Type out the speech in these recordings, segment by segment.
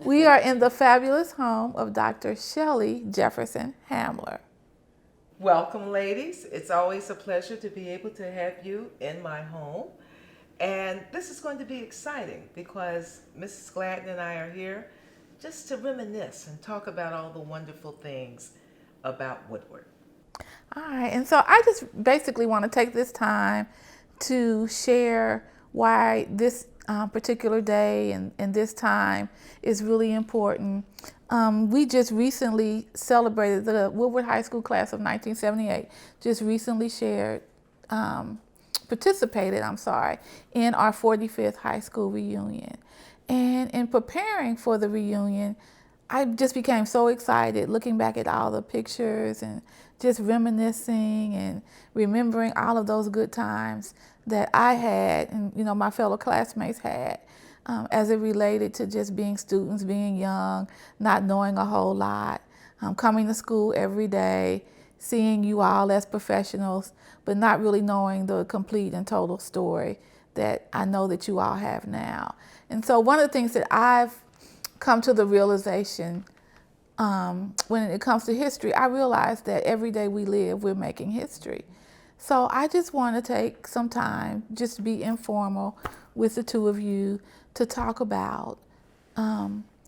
We are in the fabulous home of Dr. Shelley Jefferson Hamler. Welcome, ladies. It's always a pleasure to be able to have you in my home. And this is going to be exciting because Mrs. Gladden and I are here just to reminisce and talk about all the wonderful things about Woodward. All right, and so I just basically want to take this time to share why this particular day and this time is really important. We just recently celebrated the Woodward High School class of 1978, just recently participated in our 45th high school reunion. And in preparing for the reunion, I just became so excited looking back at all the pictures and just reminiscing and remembering all of those good times that I had and my fellow classmates had as it related to just being students, being young, not knowing a whole lot, coming to school every day, seeing you all as professionals, but not really knowing the complete and total story that I know that you all have now. And so one of the things that I've come to the realization when it comes to history, I realize that every day we live, we're making history. So I just want to take some time, just to be informal with the two of you to talk about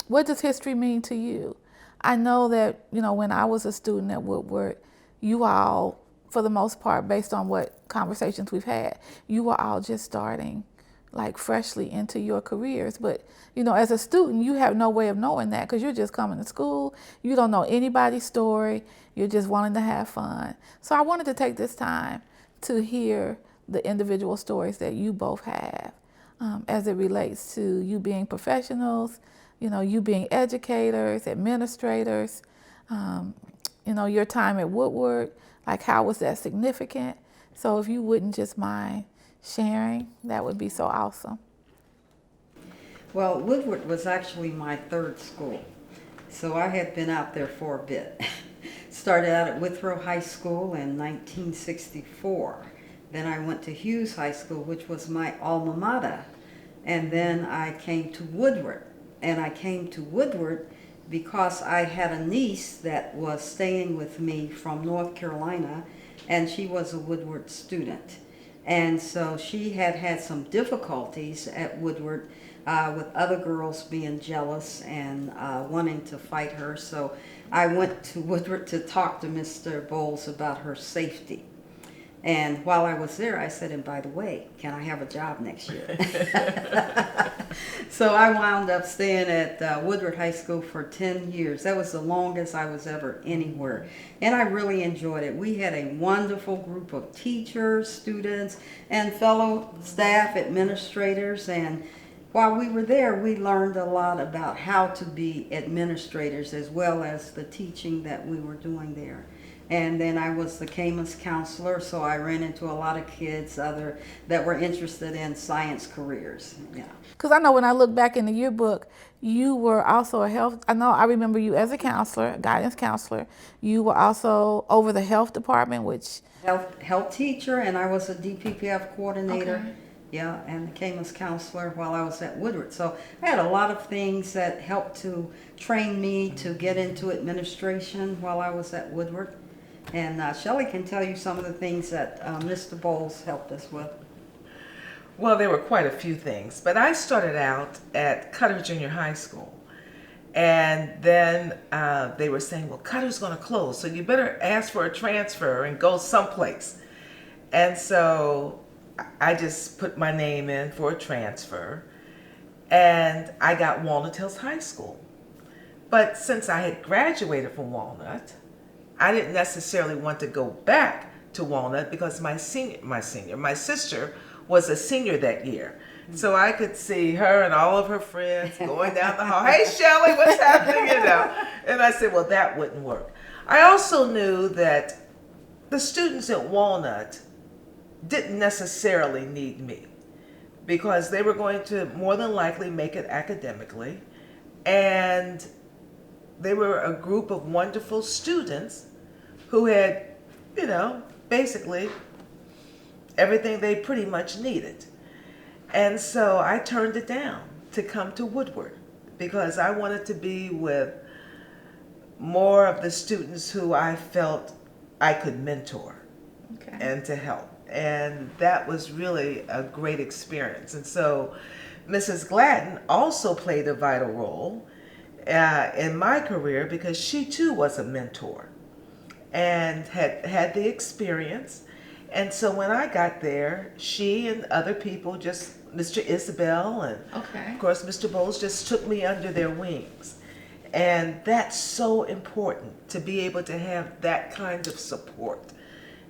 what does history mean to you? I know that, when I was a student at Woodward, you all, for the most part, based on what conversations we've had, you were all just starting like freshly into your careers. But, as a student, you have no way of knowing that because you're just coming to school. You don't know anybody's story. You're just wanting to have fun. So I wanted to take this time to hear the individual stories that you both have as it relates to you being professionals, you being educators, administrators, your time at Woodward, like how was that significant? So if you wouldn't just mind sharing, that would be so awesome. Well, Woodward was actually my third school, so I had been out there for a bit. Started out at Woodward High School in 1964. Then I went to Hughes High School, which was my alma mater. And then I came to Woodward. And I came to Woodward because I had a niece that was staying with me from North Carolina, and she was a Woodward student. And so she had had some difficulties at Woodward with other girls being jealous and wanting to fight her. So I went to Woodward to talk to Mr. Bowles about her safety. And while I was there, I said, and by the way, can I have a job next year? So I wound up staying at Woodward High School for 10 years. That was the longest I was ever anywhere. And I really enjoyed it. We had a wonderful group of teachers, students, and fellow staff, administrators. And while we were there, we learned a lot about how to be administrators as well as the teaching that we were doing there. And then I was the Camus counselor, so I ran into a lot of kids that were interested in science careers. Yeah. Because I know when I look back in the yearbook, you were also I remember you as a counselor, guidance counselor. You were also over the health department, which... Health teacher, and I was a DPPF coordinator. Okay. Yeah, and the Camus counselor while I was at Woodward. So I had a lot of things that helped to train me to get into administration while I was at Woodward. And Shelley can tell you some of the things that Mr. Bowles helped us with. Well, there were quite a few things, but I started out at Cutter Junior High School. And then they were saying, well, Cutter's going to close, so you better ask for a transfer and go someplace. And so I just put my name in for a transfer, and I got Walnut Hills High School. But since I had graduated from Walnut, I didn't necessarily want to go back to Walnut because my sister was a senior that year. So I could see her and all of her friends going down the hall. Hey, Shelley, what's happening? And I said, well, that wouldn't work. I also knew that the students at Walnut didn't necessarily need me because they were going to more than likely make it academically. And they were a group of wonderful students who had, basically everything they pretty much needed. And so I turned it down to come to Woodward because I wanted to be with more of the students who I felt I could mentor and to help. And that was really a great experience. And so Mrs. Gladden also played a vital role in my career because she too was a mentor and had the experience. And so when I got there, she and other people, just Mr. Isabel and of course Mr. Bowles, just took me under their wings. And that's so important, to be able to have that kind of support.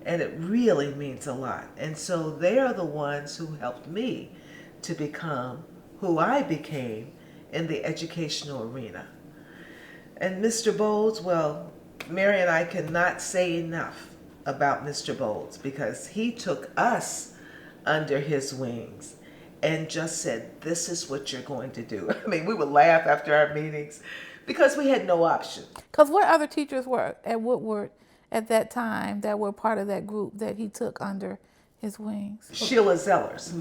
And it really means a lot. And so they are the ones who helped me to become who I became in the educational arena. And Mr. Bowles, well, Mary and I cannot say enough about Mr. Bowles, because he took us under his wings and just said, this is what you're going to do. I mean, we would laugh after our meetings because we had no option. Because what other teachers were at Woodward at that time that were part of that group that he took under his wings? Sheila Zellers.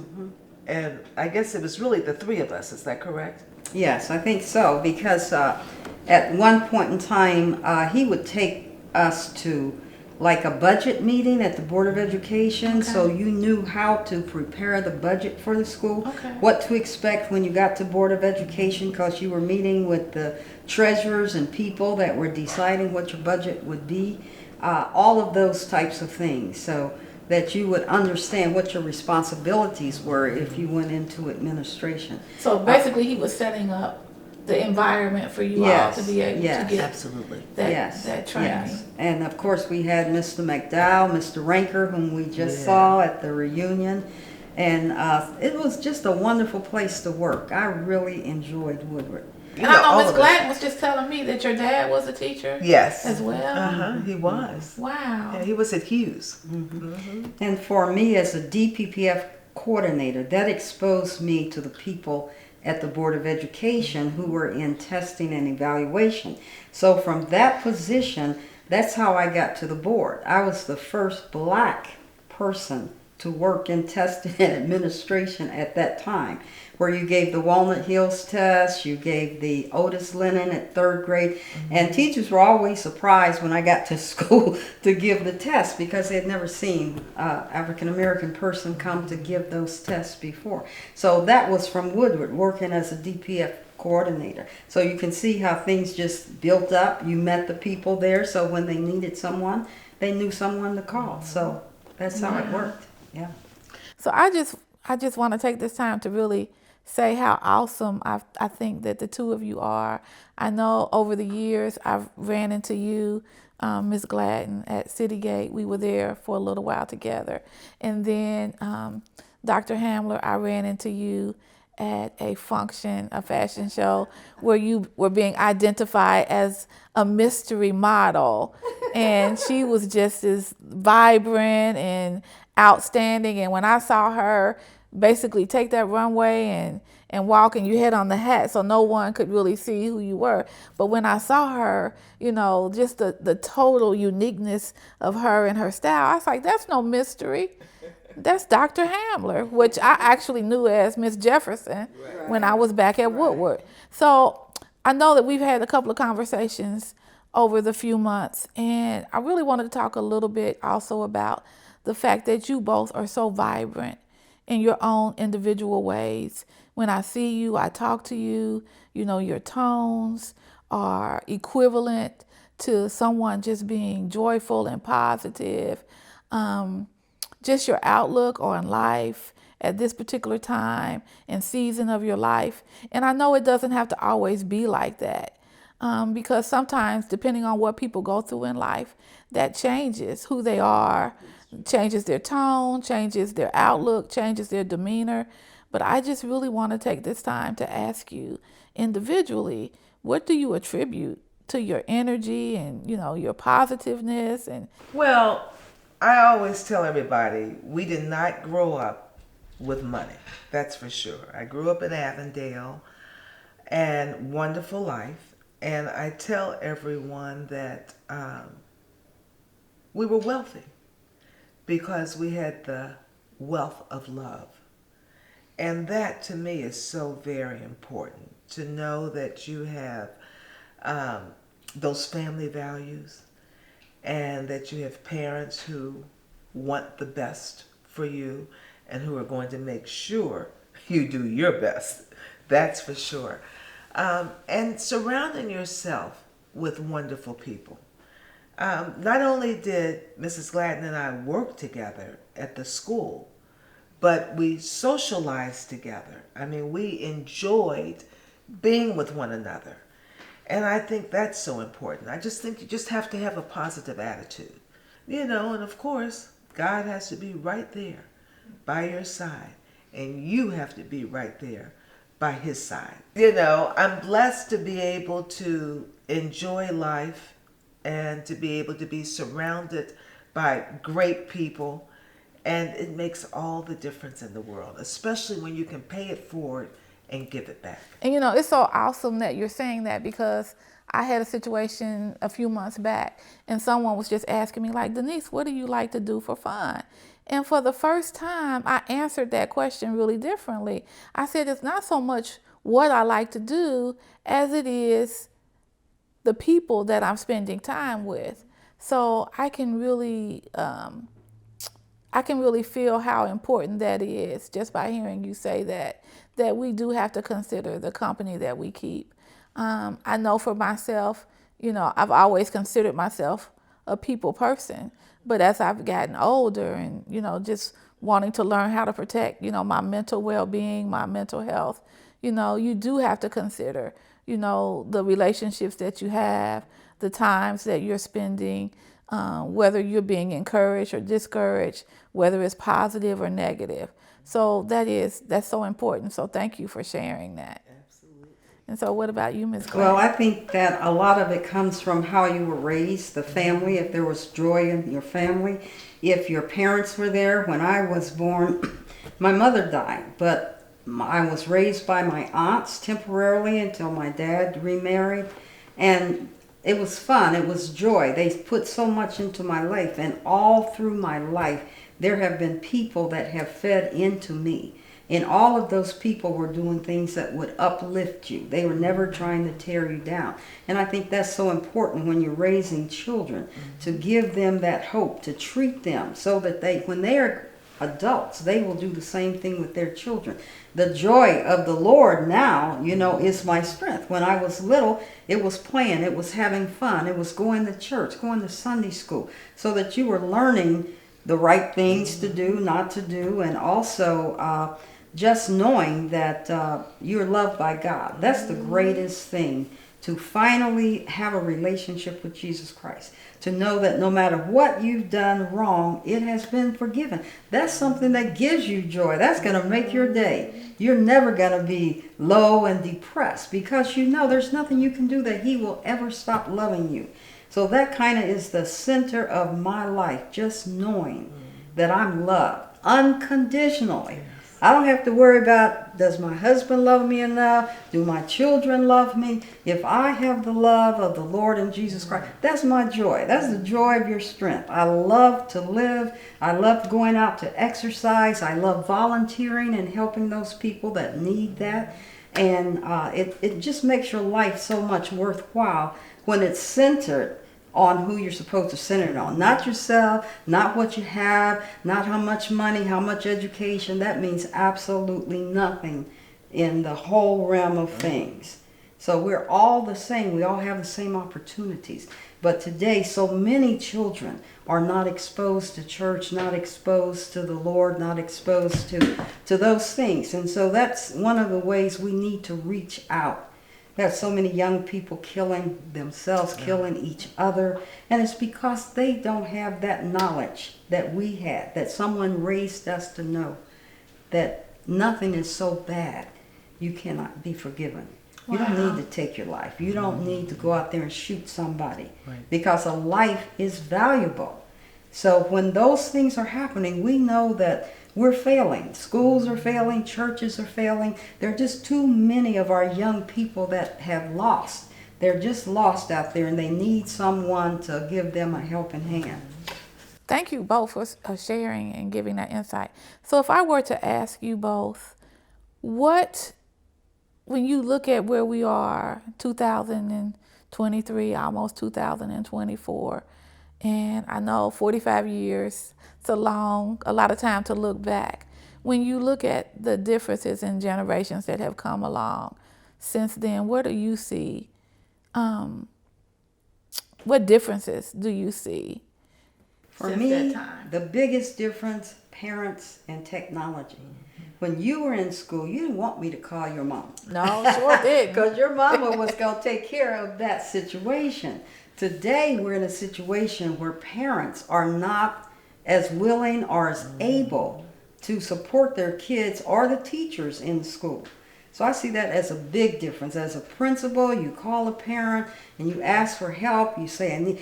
And I guess it was really the three of us, is that correct? Yes, I think so, because at one point in time, he would take us to like a budget meeting at the Board of Education, so you knew how to prepare the budget for the school, what to expect when you got to Board of Education, because you were meeting with the treasurers and people that were deciding what your budget would be, all of those types of things, so that you would understand what your responsibilities were if you went into administration. So basically he was setting up the environment for you all to be able to get absolutely that training. Yes. And of course we had Mr. McDowell, Mr. Ranker, whom we just saw at the reunion. And it was just a wonderful place to work. I really enjoyed Woodward. And I know Miss Gladden was just telling me that your dad was a teacher. Yes. As well. He was. Wow. Yeah, he was at Hughes. And for me as a DPPF coordinator, that exposed me to the people at the Board of Education who were in testing and evaluation. So from that position, that's how I got to the board. I was the first black person to work in testing and administration at that time, where you gave the Walnut Hills test, you gave the Otis Lennon at 3rd grade, and teachers were always surprised when I got to school to give the test, because they had never seen an African-American person come to give those tests before. So that was from Woodward, working as a DPF coordinator. So you can see how things just built up. You met the people there, so when they needed someone, they knew someone to call. So that's how it worked. Yeah. So I just want to take this time to really say how awesome I think that the two of you are. I know over the years I've ran into you, Miss Gladden, at Citygate. We were there for a little while together. And then Dr. Hamler, I ran into you at a function, a fashion show, where you were being identified as a mystery model. And she was just as vibrant and outstanding. And when I saw her basically take that runway and walk, and you had on the hat so no one could really see who you were. But when I saw her, you know, just the total uniqueness of her and her style, I was like, that's no mystery. That's Dr. Hamler, which I actually knew as Miss Jefferson when I was back at Woodward. So I know that we've had a couple of conversations over the few months, and I really wanted to talk a little bit also about the fact that you both are so vibrant in your own individual ways. When I see you, I talk to you, you know, your tones are equivalent to someone just being joyful and positive. Just your outlook on life at this particular time and season of your life. And I know it doesn't have to always be like that, because sometimes, depending on what people go through in life, that changes who they are, changes their tone, changes their outlook, changes their demeanor. But I just really want to take this time to ask you individually, what do you attribute to your energy and, you know, your positiveness? And well, I always tell everybody, we did not grow up with money. That's for sure. I grew up in Avondale, and wonderful life. And I tell everyone that we were wealthy because we had the wealth of love. And that to me is so very important, to know that you have those family values, and that you have parents who want the best for you and who are going to make sure you do your best. That's for sure. And surrounding yourself with wonderful people. Not only did Mrs. Gladden and I work together at the school, but we socialized together. I mean, we enjoyed being with one another. And I think that's so important. I just think you just have to have a positive attitude. And of course, God has to be right there by your side. And you have to be right there by his side. I'm blessed to be able to enjoy life and to be able to be surrounded by great people. And it makes all the difference in the world, especially when you can pay it forward and give it back. And it's so awesome that you're saying that, because I had a situation a few months back and someone was just asking me, like, Denise, what do you like to do for fun? And for the first time, I answered that question really differently. I said, it's not so much what I like to do as it is the people that I'm spending time with. So I can really feel how important that is just by hearing you say that we do have to consider the company that we keep. I know for myself, I've always considered myself a people person, but as I've gotten older and, just wanting to learn how to protect, my mental well-being, my mental health, you do have to consider, the relationships that you have, the times that you're spending, whether you're being encouraged or discouraged, whether it's positive or negative. So that's so important. So thank you for sharing that. Absolutely. And so what about you, Ms. Gladden? Well, I think that a lot of it comes from how you were raised, the family, if there was joy in your family, if your parents were there. When I was born, my mother died, but I was raised by my aunts temporarily until my dad remarried. And it was fun. It was joy. They put so much into my life. And all through my life, there have been people that have fed into me. And all of those people were doing things that would uplift you. They were never trying to tear you down. And I think that's so important when you're raising children, to give them that hope, to treat them so that when they're adults, they will do the same thing with their children. The joy of the Lord now, is my strength. When I was little, it was playing, it was having fun, it was going to church, going to Sunday school, so that you were learning the right things to do, not to do, and also just knowing that you're loved by God. That's the greatest thing, to finally have a relationship with Jesus Christ. To know that no matter what you've done wrong, it has been forgiven. That's something that gives you joy. That's going to make your day. You're never going to be low and depressed, because there's nothing you can do that he will ever stop loving you. So that kind of is the center of my life, just knowing that I'm loved unconditionally. I don't have to worry about, does my husband love me enough? Do my children love me? If I have the love of the Lord and Jesus Christ, that's my joy. That's the joy of your strength. I love to live. I love going out to exercise. I love volunteering and helping those people that need that. And it just makes your life so much worthwhile when it's centered on who you're supposed to center it on. Not yourself, not what you have, not how much money, how much education. That means absolutely nothing in the whole realm of things. So we're all the same. We all have the same opportunities. But today, so many children are not exposed to church, not exposed to the Lord, not exposed to those things. And so that's one of the ways we need to reach out. There's so many young people killing themselves, killing each other. And it's because they don't have that knowledge that we had, that someone raised us to know, that nothing is so bad you cannot be forgiven. You don't need to take your life. You don't need to go out there and shoot somebody, because a life is valuable. So when those things are happening, we know that we're failing. Schools are failing. Churches are failing. There are just too many of our young people that have lost. They're just lost out there, and they need someone to give them a helping hand. Thank you both for sharing and giving that insight. So if I were to ask you both, what when you look at where we are, 2023, almost 2024, and I know 45 years, it's a lot of time to look back. When you look at the differences in generations that have come along since then, what do you see? What differences do you see? For since me, that time? the biggest difference, parents and technology. When you were in school, you didn't want me to call your mom. No, sure did. Because your mama was going to take care of that situation. Today, we're in a situation where parents are not as willing or as able to support their kids or the teachers in school. So I see that as a big difference. As a principal, you call a parent and you ask for help. You say,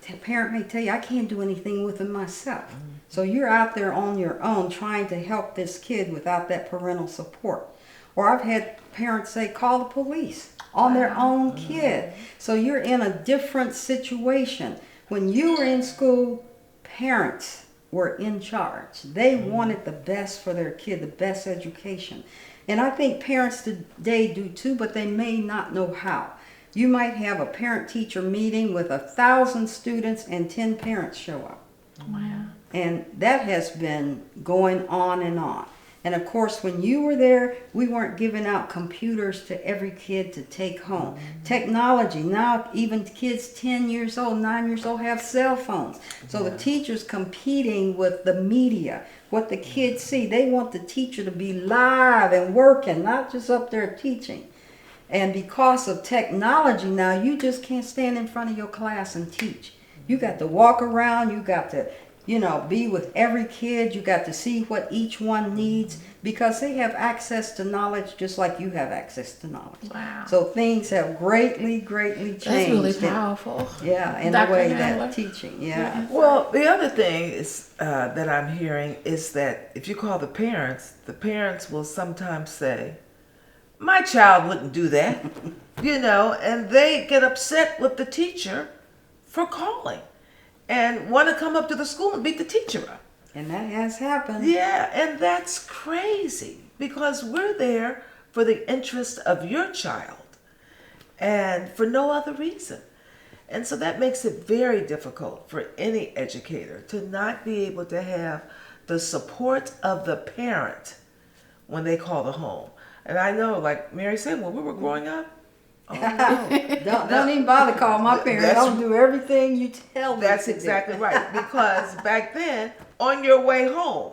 a parent may tell you, I can't do anything with it myself. So you're out there on your own trying to help this kid without that parental support. Or I've had parents say, call the police on their own kid. So you're in a different situation. When you were in school, parents were in charge. They wanted the best for their kid, the best education. And I think parents today do too, but they may not know how. You might have a parent-teacher meeting with 1,000 students and 10 parents show up. Wow. And that has been going on and on. And of course, when you were there, we weren't giving out computers to every kid to take home. Technology, now even kids 10 years old, 9 years old have cell phones. So the teacher's competing with the media, what the kids see. They want the teacher to be live and working, not just up there teaching. And because of technology now, you just can't stand in front of your class and teach. You got to walk around, you got to be with every kid. You got to see what each one needs because they have access to knowledge just like you have access to knowledge. Wow. So things have greatly changed. That's really powerful. Yeah, in Dr. a way Hamler? that teaching, yeah. Well, the other thing is that I'm hearing is that if you call the parents will sometimes say, my child wouldn't do that, and they get upset with the teacher for calling and want to come up to the school and beat the teacher up. And that has happened. Yeah, and that's crazy because we're there for the interest of your child and for no other reason. And so that makes it very difficult for any educator to not be able to have the support of the parent when they call the home. And I know, like Mary said, when we were growing up, Don't even bother to call my parents. Don't do everything you tell me. That's exactly right. Because back then, on your way home,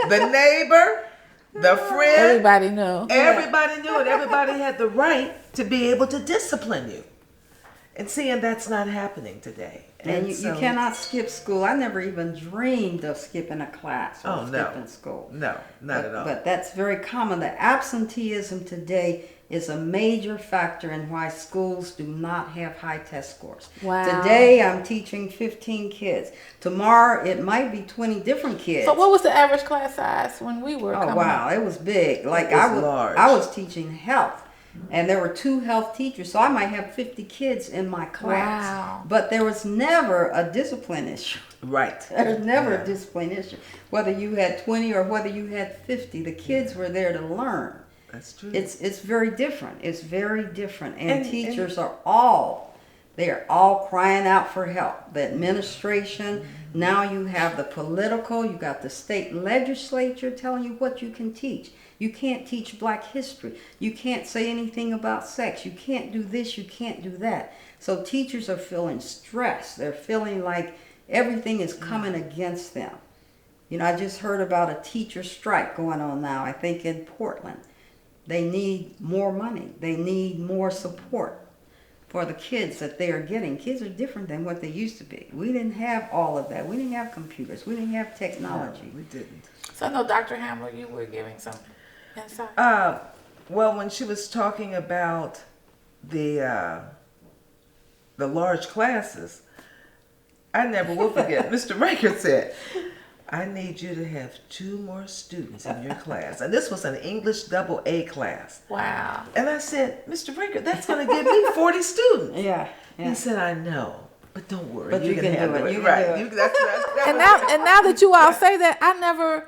the neighbor, the friend, Everybody knew. Everybody knew it. Everybody had the right to be able to discipline you. And that's not happening today. And you cannot skip school. I never even dreamed of skipping a class or skipping school. No, not at all. But that's very common. The absenteeism today is a major factor in why schools do not have high test scores. Wow. Today I'm teaching 15 kids. Tomorrow it might be 20 different kids. So what was the average class size when we were coming up? It was big. Like It was large. I was teaching health. And there were 2 health teachers, so I might have 50 kids in my class. Wow. But there was never a discipline issue. Right. There was never a discipline issue. Whether you had 20 or whether you had 50, the kids were there to learn. That's true. It's very different. It's very different. And teachers are all crying out for help. The administration, now you have the political, you got the state legislature telling you what you can teach. You can't teach black history. You can't say anything about sex. You can't do this, you can't do that. So teachers are feeling stressed. They're feeling like everything is coming against them. I just heard about a teacher strike going on now, I think in Portland. They need more money. They need more support for the kids that they are getting. Kids are different than what they used to be. We didn't have all of that. We didn't have computers. We didn't have technology. No, we didn't. So I know Dr. Hamler, you were giving some insight. Well, when she was talking about the large classes, I never will forget. Mr. Ranker said, I need you to have 2 more students in your class. And this was an English AA class. Wow. And I said, Mr. Ranker, that's going to give me 40 students. Yeah. He said, I know, but don't worry. But you can do handle it. You can right. do it. That's And now that you all say that, I never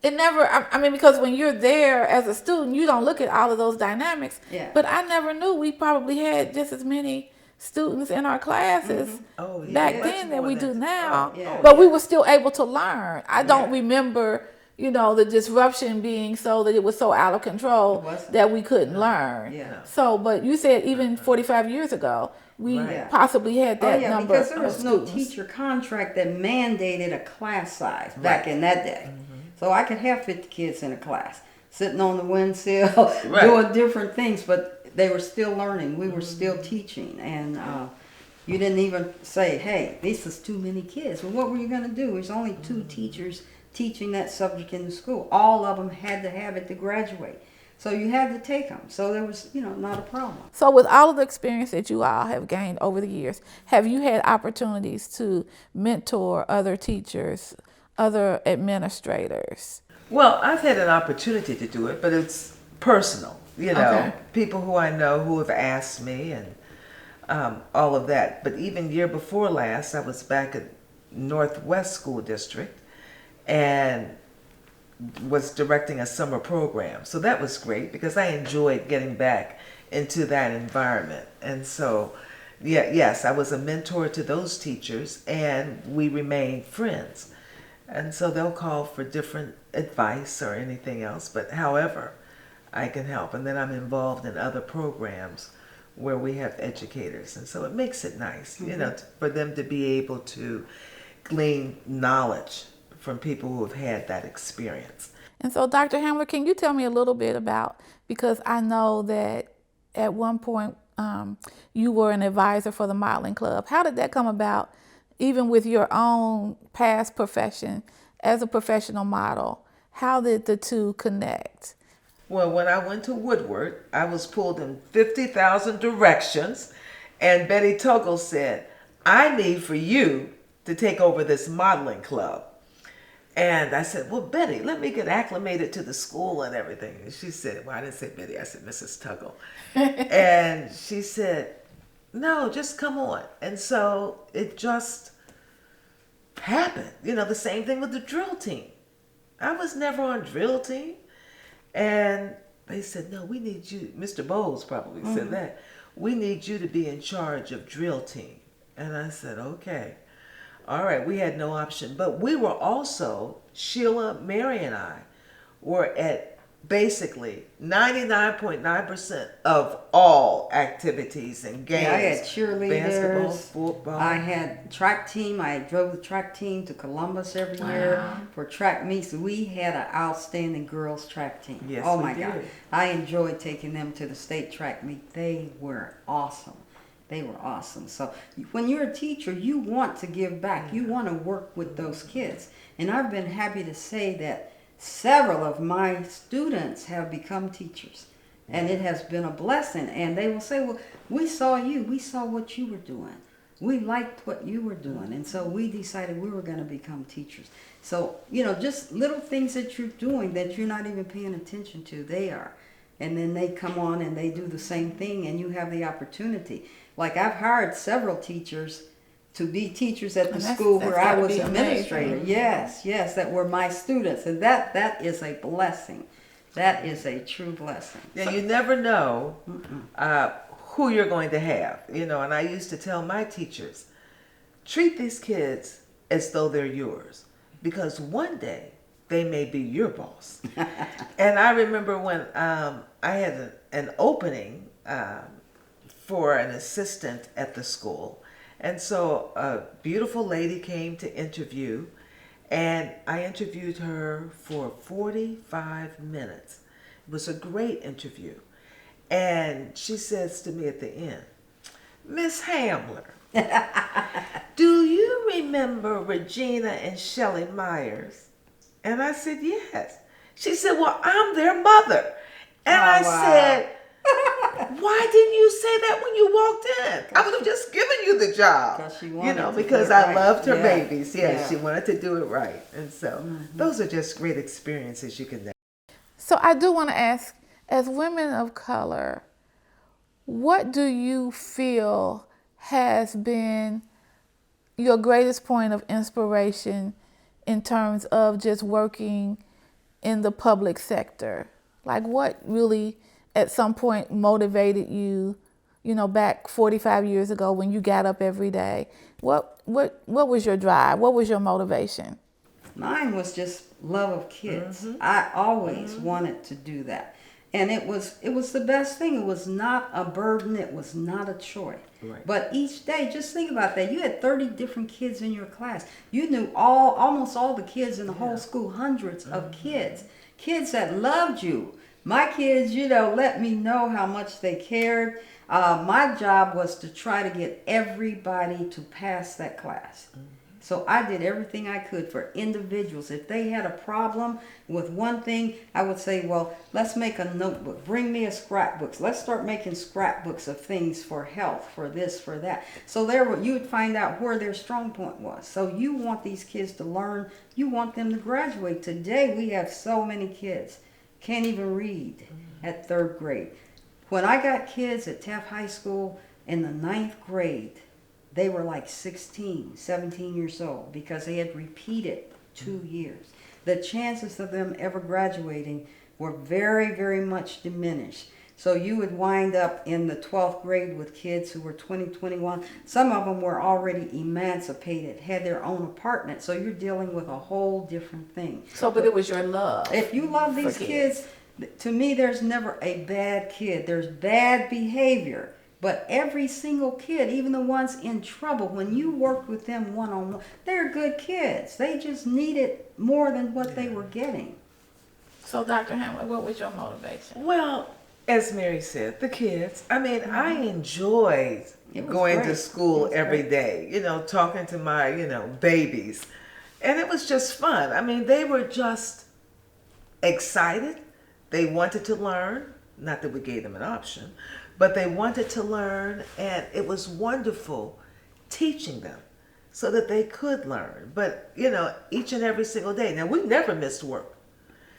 it never, I mean, because when you're there as a student, you don't look at all of those dynamics. Yeah. But I never knew we probably had just as many students in our classes Oh, yeah, back much then than more we than- do now. oh, yeah. But we yeah. were still able to learn. I don't Yeah. remember, the disruption being so that it was so out of control It wasn't. that we couldn't learn. Yeah. So, but you said even 45 years ago, we Right. possibly had Oh that yeah, number because there of was no students. teacher contract that mandated a class size back in that day. So I could have 50 kids in a class, sitting on the windsill, Right. doing different things, but they were still learning. We were still teaching, and you didn't even say, "Hey, this is too many kids." Well, what were you going to do? There's only 2 teachers teaching that subject in the school. All of them had to have it to graduate, so you had to take them. So there was, not a problem. So, with all of the experience that you all have gained over the years, have you had opportunities to mentor other teachers, other administrators? Well, I've had an opportunity to do it, but it's personal. Okay. People who I know who have asked me and all of that. But even year before last, I was back at Northwest School District and was directing a summer program. So that was great because I enjoyed getting back into that environment. And so, yes, I was a mentor to those teachers and we remained friends. And so they'll call for different advice or anything else, but however I can help. And then I'm involved in other programs where we have educators. And so it makes it nice, for them to be able to glean knowledge from people who have had that experience. And so, Dr. Hamler, can you tell me a little bit about, because I know that at one point you were an advisor for the modeling club. How did that come about, even with your own past profession as a professional model? How did the two connect? Well, when I went to Woodward, I was pulled in 50,000 directions, and Betty Tuggle said, "I need for you to take over this modeling club." And I said, "Well, Betty, let me get acclimated to the school and everything." And she said, well, I didn't say Betty, I said Mrs. Tuggle. And she said, "No, just come on." And so it just happened. The same thing with the drill team. I was never on drill team. And they said, "No, we need you." Mr. Bowles probably said that. "We need you to be in charge of drill team." And I said, "Okay. All right." We had no option. But we were also, Sheila, Mary, and I were at basically 99.9% of all activities and games. Yeah, I had cheerleaders, basketball, football. I had track team. I drove the track team to Columbus every year for track meets. We had an outstanding girls track team. Yes, oh we my did. God. I enjoyed taking them to the state track meet. They were awesome. They were awesome. So when you're a teacher, you want to give back. You want to work with those kids. And I've been happy to say that several of my students have become teachers. And it has been a blessing. And they will say, "Well, we saw you. We saw what you were doing. We liked what you were doing. And so we decided we were going to become teachers." So, just little things that you're doing that you're not even paying attention to, they are. And then they come on and they do the same thing, and you have the opportunity. Like, I've hired several teachers to be teachers at the And that's school where I gotta was be administrator. amazing. Yes, that were my students. And that is a blessing. That is a true blessing. Yeah, you never know who you're going to have, And I used to tell my teachers, treat these kids as though they're yours, because one day they may be your boss. And I remember when I had an opening for an assistant at the school, and so a beautiful lady came to interview, and I interviewed her for 45 minutes. It was a great interview. And she says to me at the end, "Miss Hamler, do you remember Regina and Shelley Myers?" And I said, "Yes." She said, "Well, I'm their mother." And I said, "Why didn't you say that when you walked in? I would have just given you the job." Because she wanted to because do it I right. loved her Yeah. babies. Yes, Yeah. she wanted to do it right. And so those are just great experiences you can. So I do want to ask, as women of color, what do you feel has been your greatest point of inspiration in terms of just working in the public sector? Like what really at some point motivated you, back 45 years ago when you got up every day? What was your drive? What was your motivation? Mine was just love of kids. I always wanted to do that. And it was the best thing. It was not a burden. It was not a chore. Right. But each day, just think about that. You had 30 different kids in your class. You knew almost all the kids in the whole school, hundreds of kids. Kids that loved you. My kids, let me know how much they cared. My job was to try to get everybody to pass that class. So I did everything I could for individuals. If they had a problem with one thing, I would say, well, let's make a notebook. Bring me a scrapbook. Let's start making scrapbooks of things for health, for this, for that. So you would find out where their strong point was. So you want these kids to learn. You want them to graduate. Today we have so many kids can't even read at 3rd grade. When I got kids at Taft High School in the 9th grade, they were like 16, 17 years old because they had repeated 2 years. The chances of them ever graduating were very, very much diminished. So you would wind up in the 12th grade with kids who were 20, 21. Some of them were already emancipated, had their own apartment. So you're dealing with a whole different thing. So, but it was your love. If you love these kids, to me, there's never a bad kid. There's bad behavior. But every single kid, even the ones in trouble, when you worked with them one-on-one, they're good kids. They just needed more than what they were getting. So, Dr. Hamler, what was your motivation? Well, as Mary said, the kids. I mean, I enjoyed going to school every day, talking to my, babies. And it was just fun. I mean, they were just excited. They wanted to learn. Not that we gave them an option. But they wanted to learn, and it was wonderful teaching them so that they could learn. But, each and every single day. Now, we never missed work.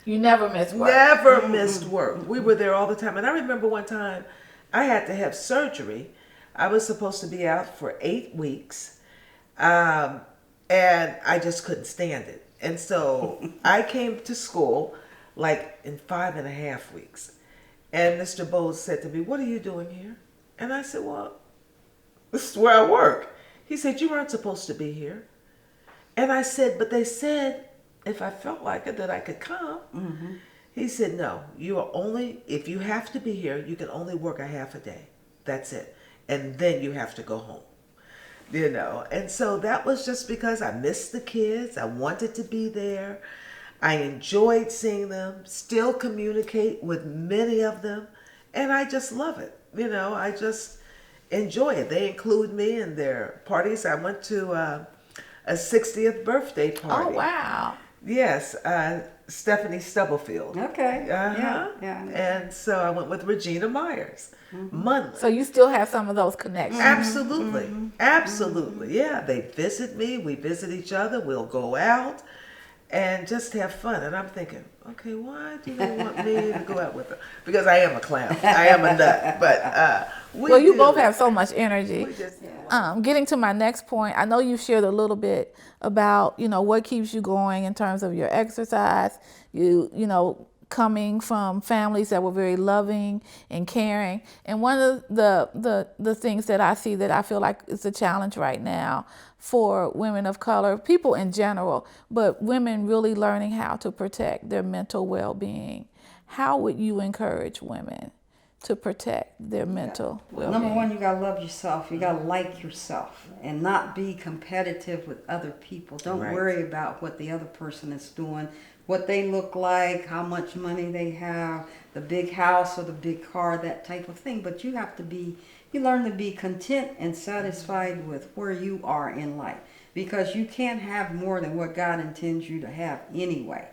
You never missed work? Never missed work. We were there all the time. And I remember one time I had to have surgery. I was supposed to be out for 8 weeks, and I just couldn't stand it. And so I came to school like in 5.5 weeks. And Mr. Bowles said to me, "What are you doing here?" And I said, "Well, this is where I work." He said, "You weren't supposed to be here." And I said, "But they said if I felt like it that I could come." He said, "No, if you have to be here, you can only work a half a day. That's it. And then you have to go home." And so that was just because I missed the kids. I wanted to be there. I enjoyed seeing them, still communicate with many of them, and I just love it. I just enjoy it. They include me in their parties. I went to a 60th birthday party. Oh, wow. Yes, Stephanie Stubblefield. Okay. Yeah. And so I went with Regina Myers. Monthly. So you still have some of those connections? Absolutely. Absolutely. Yeah, they visit me. We visit each other. We'll go out and just have fun. And I'm thinking, okay, why do they want me to go out with them? Because I am a clown. I am a nut. But you both have so much energy. Getting to my next point, I know you shared a little bit about, what keeps you going in terms of your exercise. Coming from families that were very loving and caring. And one of the things that I see that I feel like is a challenge right now for women of color, people in general, but women really learning how to protect their mental well-being. How would you encourage women to protect their mental well-being? Number one, you gotta love yourself. You gotta like yourself and not be competitive with other people. Don't worry about what the other person is doing, what they look like, how much money they have, the big house or the big car, that type of thing. But you learn to be content and satisfied with where you are in life, because you can't have more than what God intends you to have anyway.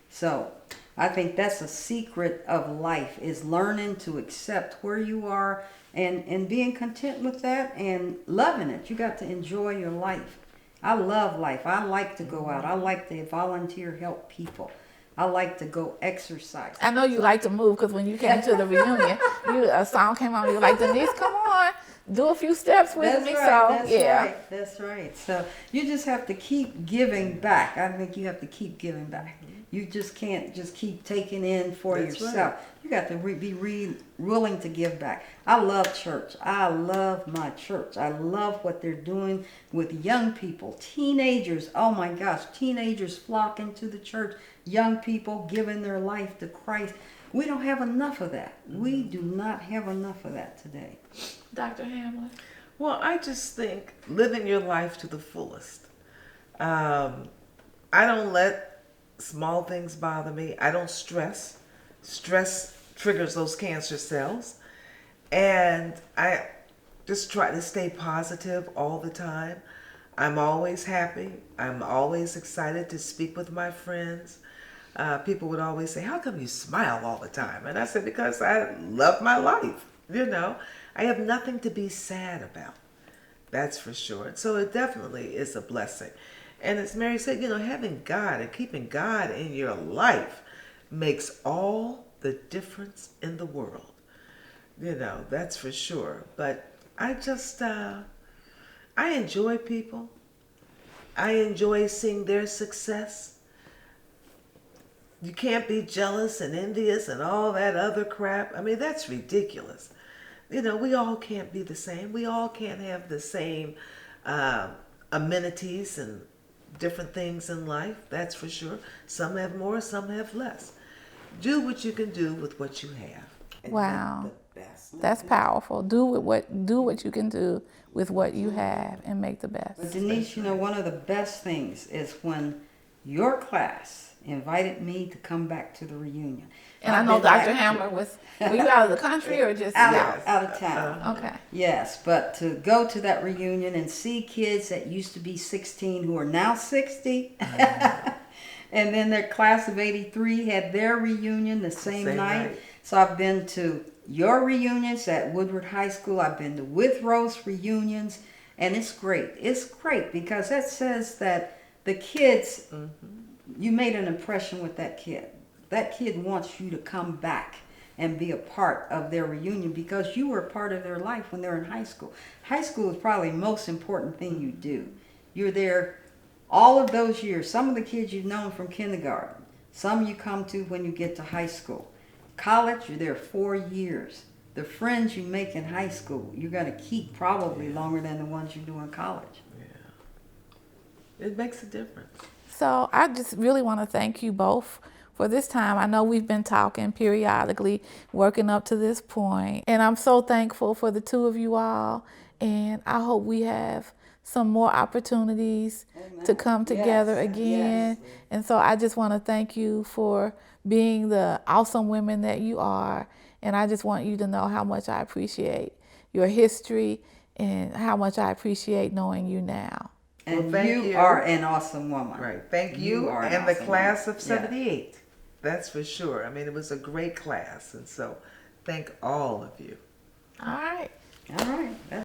So I think that's a secret of life, is learning to accept where you are and being content with that and loving it. You got to enjoy your life. I love life. I like to go out. I like to volunteer, help people. I like to go exercise. I know you like to move, because when you came to the reunion, a song came on. You were like, "Denise, come on, do a few steps with me." That's right. So you just have to keep giving back. I think you have to keep giving back. You just can't just keep taking in for That's yourself. right. You got to be willing to give back. I love church. I love my church. I love what they're doing with young people, teenagers. Oh my gosh, teenagers flocking to the church, young people giving their life to Christ. We don't have enough of that. We do not have enough of that today. Dr. Hamler? Well, I just think living your life to the fullest. I don't let small things bother me. I don't stress. Stress triggers those cancer cells. And I just try to stay positive all the time. I'm always happy. I'm always excited to speak with my friends. People would always say, how come you smile all the time? And I said, because I love my life. You know, I have nothing to be sad about. That's for sure. So it definitely is a blessing. And as Mary said, you know, having God and keeping God in your life makes all the difference in the world. You know, that's for sure. But I just, I enjoy people. I enjoy seeing their success. You can't be jealous and envious and all that other crap. I mean, that's ridiculous. You know, we all can't be the same. We all can't have the same amenities and different things in life. That's for sure. Some have more, some have less. Do what you can do with what you have. And Wow. make the best. That's powerful. Do what you can do with what you have and make the best. But Denise, you know, one of the best things is when your class invited me to come back to the reunion. And I know I've been Dr. back- Hamler was, were you out of the country or just out of town. Okay. Yes, but to go to that reunion and see kids that used to be 16 who are now 60, and then their class of 83 had their reunion the same night. So I've been to your reunions at Woodward High School. I've been to Withrow's reunions, and it's great. It's great because that says that the kids, you made an impression with that kid. That kid wants you to come back and be a part of their reunion because you were a part of their life when they're in high school. High school is probably the most important thing you do. You're there all of those years. Some of the kids you've known from kindergarten. Some you come to when you get to high school. College, you're there 4 years. The friends you make in high school, you're going to keep probably longer than the ones you do in college. Yeah. It makes a difference. So I just really want to thank you both for this time. I know we've been talking periodically, working up to this point, and I'm so thankful for the two of you all, and I hope we have some more opportunities to come together again. Yes. And so I just want to thank you for being the awesome women that you are, and I just want you to know how much I appreciate your history and how much I appreciate knowing you now. And Well, thank you you. are an awesome woman. Right. Thank you are an and the awesome class woman. of 78. That's for sure. I mean, it was a great class. And so thank all of you. All right. Yeah. All right.